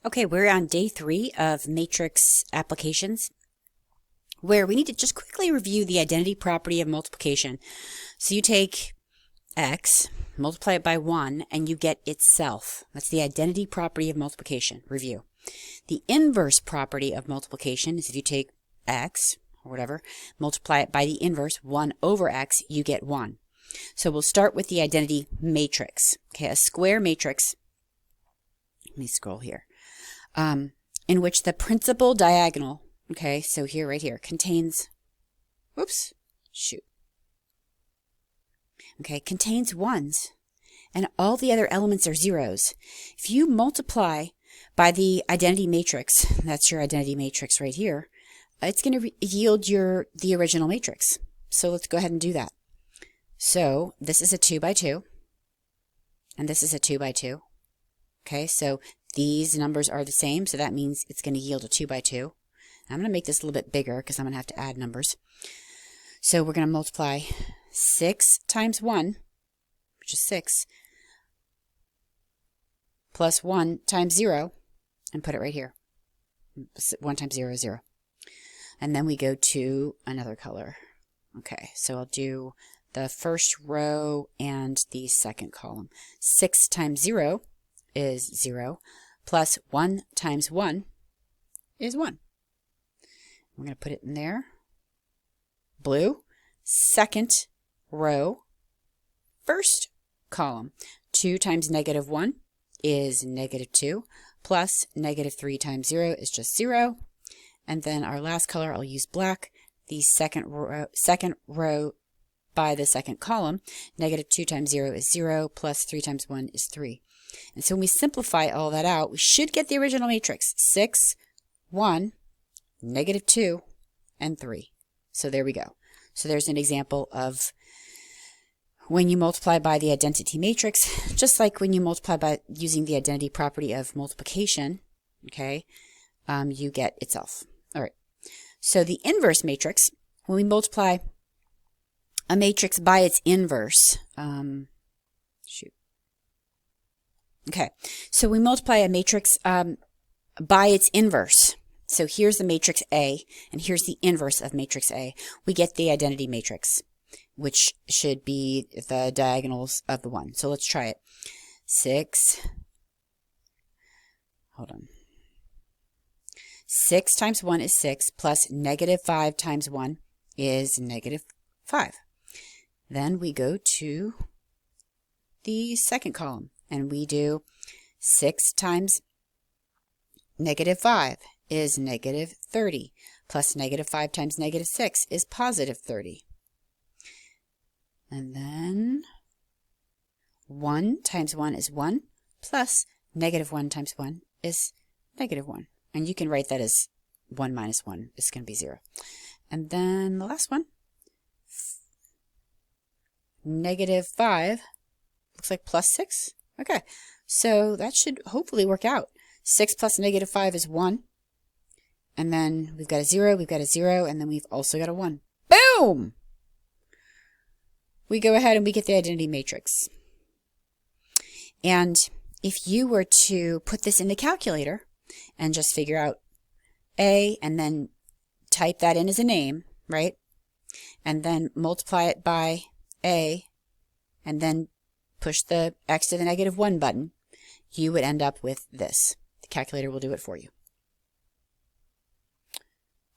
Okay, we're on day 3 of matrix applications, where we need to just quickly review the identity property of multiplication. So you take x, multiply it by 1, and you get itself. That's the identity property of multiplication. Review. The inverse property of multiplication is if you take x, or whatever, multiply it by the inverse, 1 over x, you get 1. So we'll start with the identity matrix. Okay, a square matrix. Let me scroll here. In which the principal diagonal, okay, so here, right here, contains, contains ones, and all the other elements are zeros. If you multiply by the identity matrix, that's your identity matrix right here, it's going to yield the original matrix. So let's go ahead and do that. So this is a 2 by 2, and this is a 2 by 2. Okay, so these numbers are the same, so that means it's going to yield a 2 by 2. I'm going to make this a little bit bigger because I'm going to have to add numbers. So we're going to multiply 6 times 1, which is 6, plus 1 times 0, and put it right here. 1 times 0 is 0. And then we go to another color. Okay, so I'll do the first row and the second column. 6 times 0 is 0, plus 1 times 1 is 1. I'm going to put it in there. Blue, second row, first column. 2 times negative 1 is negative 2, plus negative 3 times 0 is just 0. And then our last color, I'll use black. The second row by the second column, negative 2 times 0 is 0, plus 3 times 1 is 3. And so when we simplify all that out, we should get the original matrix. 6, 1, negative 2, and 3. So there we go. So there's an example of when you multiply by the identity matrix, just like when you multiply by using the identity property of multiplication, okay, you get itself. All right. So the inverse matrix, when we multiply a matrix by its inverse, okay, so we multiply a matrix by its inverse. So here's the matrix A, and here's the inverse of matrix A. We get the identity matrix, which should be the diagonals of the 1. So let's try it. 6 times 1 is 6, plus negative 5 times 1 is negative 5. Then we go to the second column, and we do 6 times negative 5 is negative 30, plus negative 5 times negative 6 is positive 30. And then 1 times 1 is 1, plus negative 1 times 1 is negative 1. And you can write that as 1 minus 1 is going to be 0. And then the last one, negative 5, looks like plus 6. Okay, so that should hopefully work out. 6 plus negative 5 is 1. And then we've got a 0, we've got a 0, and then we've also got a 1. Boom! We go ahead and we get the identity matrix. And if you were to put this in the calculator and just figure out A and then type that in as a name, right? And then multiply it by A and then push the x to the negative 1 button, you would end up with this. The calculator will do it for you.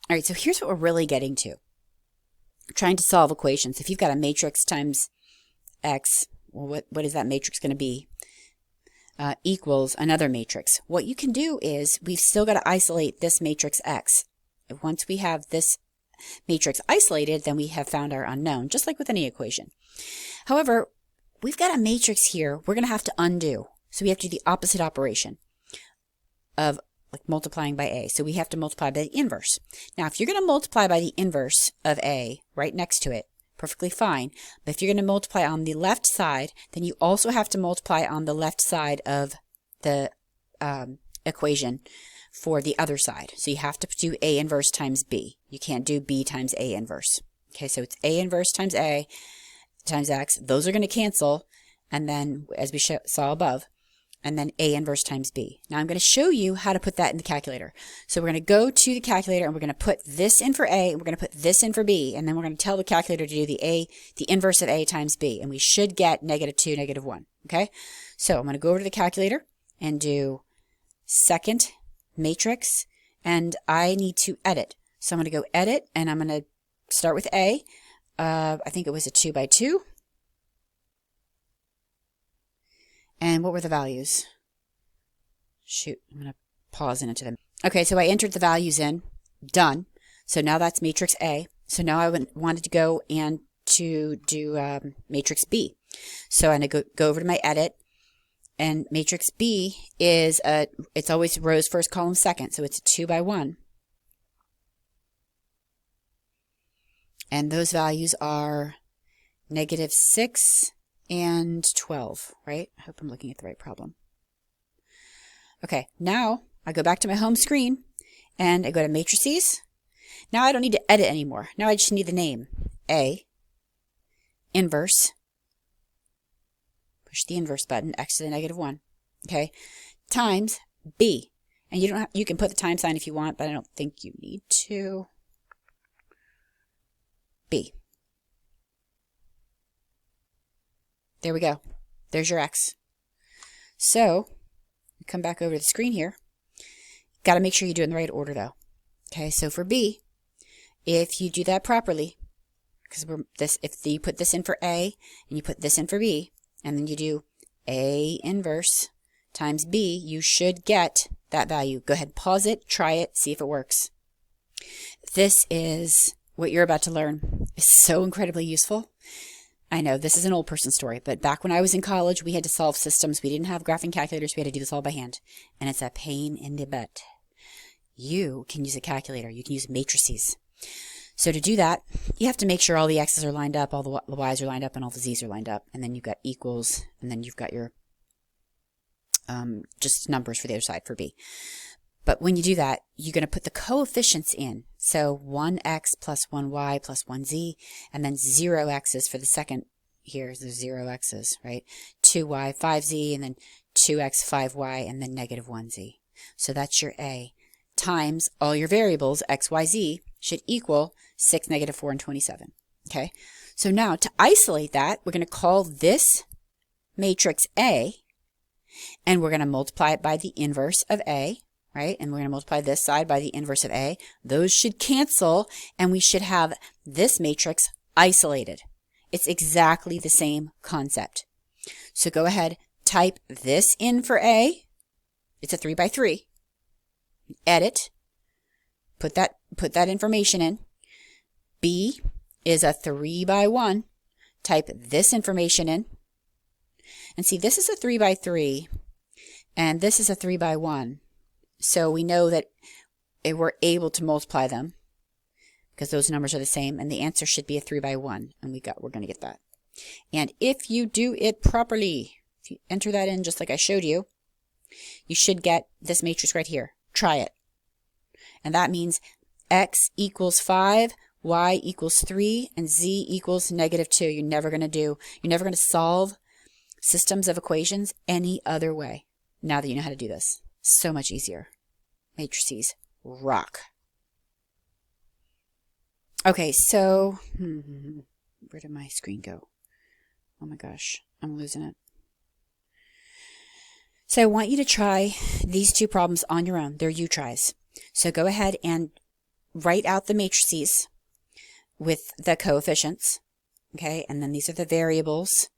All right, so here's what we're really getting to. We're trying to solve equations. If you've got a matrix times x, well, what is that matrix going to be? Equals another matrix. What you can do is we've still got to isolate this matrix x. Once we have this matrix isolated, then we have found our unknown, just like with any equation. However, we've got a matrix here we're going to have to undo. So we have to do the opposite operation of like multiplying by A. So we have to multiply by the inverse. Now, if you're going to multiply by the inverse of A right next to it, perfectly fine. But if you're going to multiply on the left side, then you also have to multiply on the left side of the equation for the other side. So you have to do A inverse times B. You can't do B times A inverse. Okay, so it's A inverse times A times X. Those are going to cancel. And then, as we saw above, and then A inverse times B. Now I'm going to show you how to put that in the calculator. So we're going to go to the calculator and we're going to put this in for A and we're going to put this in for B, and then we're going to tell the calculator to do the inverse of A times B, and we should get -2, -1. Okay, so I'm going to go over to the calculator and do second matrix, and I need to edit. So I'm going to go edit, and I'm going to start with A. I think it was a 2 by 2. And what were the values? Shoot, I'm going to pause and enter them. Okay, so I entered the values in. Done. So now that's matrix A. So now I wanted to go and to do matrix B. So I'm going to go over to my edit. And matrix B is, it's always rows first, column second. So it's a 2 by 1. And those values are -6 and 12, right? I hope I'm looking at the right problem. Okay, now I go back to my home screen and I go to matrices. Now I don't need to edit anymore. Now I just need the name. A, inverse, push the inverse button, x to the -1, okay, times B. And you can put the time sign if you want, but I don't think you need to. B. There we go. There's your X. So, come back over to the screen here. Got to make sure you do it in the right order though. Okay, so for B, if you do that properly, because if you put this in for A and you put this in for B, and then you do A inverse times B, you should get that value. Go ahead, pause it, try it, see if it works. This is what you're about to learn is so incredibly useful. I know this is an old person story, but back when I was in college, we had to solve systems. We didn't have graphing calculators. We had to do this all by hand, and it's a pain in the butt. You can use a calculator. You can use matrices. So to do that, you have to make sure all the X's are lined up, all the Y's are lined up, and all the Z's are lined up, and then you've got equals, and then you've got your just numbers for the other side for B. But when you do that, you're going to put the coefficients in. So 1x plus 1y plus 1z, and then 0x's for the second. Here's the 0x's, right? 2y, 5z, and then 2x, 5y, and then -1z. So that's your A. Times all your variables, x, y, z, should equal 6, -4, and 27. Okay? So now to isolate that, we're going to call this matrix A, and we're going to multiply it by the inverse of A. Right? And we're going to multiply this side by the inverse of A. Those should cancel, and we should have this matrix isolated. It's exactly the same concept. So go ahead, type this in for A. It's a 3 by 3. Edit. Put that information in. B is a 3 by 1. Type this information in. And see, this is a 3 by 3, and this is a 3 by 1. So we know that we're able to multiply them because those numbers are the same, and the answer should be a 3 by 1, and we're going to get that. And if you do it properly, if you enter that in just like I showed you, you should get this matrix right here. Try it. And that means x equals 5, y equals 3, and z equals -2. You're never going to solve systems of equations any other way now that you know how to do this. So much easier. Matrices rock. Okay, so where did my screen go? Oh my gosh, I'm losing it. So I want you to try these two problems on your own. They're you-tries. So go ahead and write out the matrices with the coefficients. Okay, and then these are the variables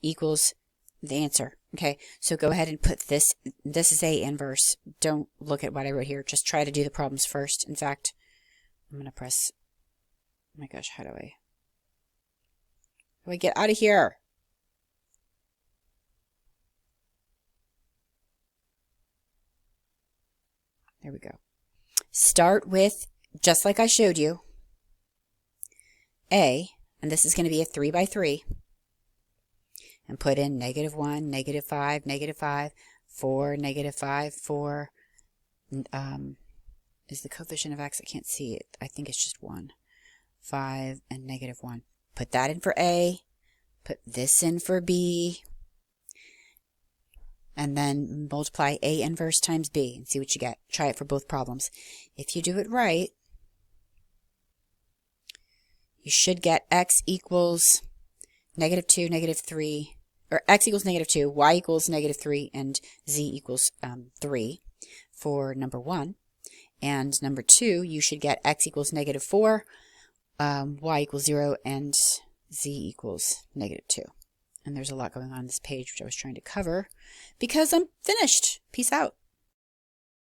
equals the answer. Okay, so go ahead and put this. This is A inverse. Don't look at what I wrote here. Just try to do the problems first. In fact, I'm going to press, oh my gosh, how do I get out of here? There we go. Start with, just like I showed you, A, and this is going to be a 3 by 3. And put in -1, -5, -5, 4, -5, 4. Is the coefficient of x? I can't see it. I think it's just 1. 5 and -1. Put that in for A. Put this in for B. and then multiply A inverse times B and see what you get. Try it for both problems. If you do it right, you should get x equals -2, -3, or x equals -2, y equals -3, and z equals 3 for number 1. And number 2, you should get x equals -4, y equals 0, and z equals -2. And there's a lot going on this page, which I was trying to cover because I'm finished. Peace out.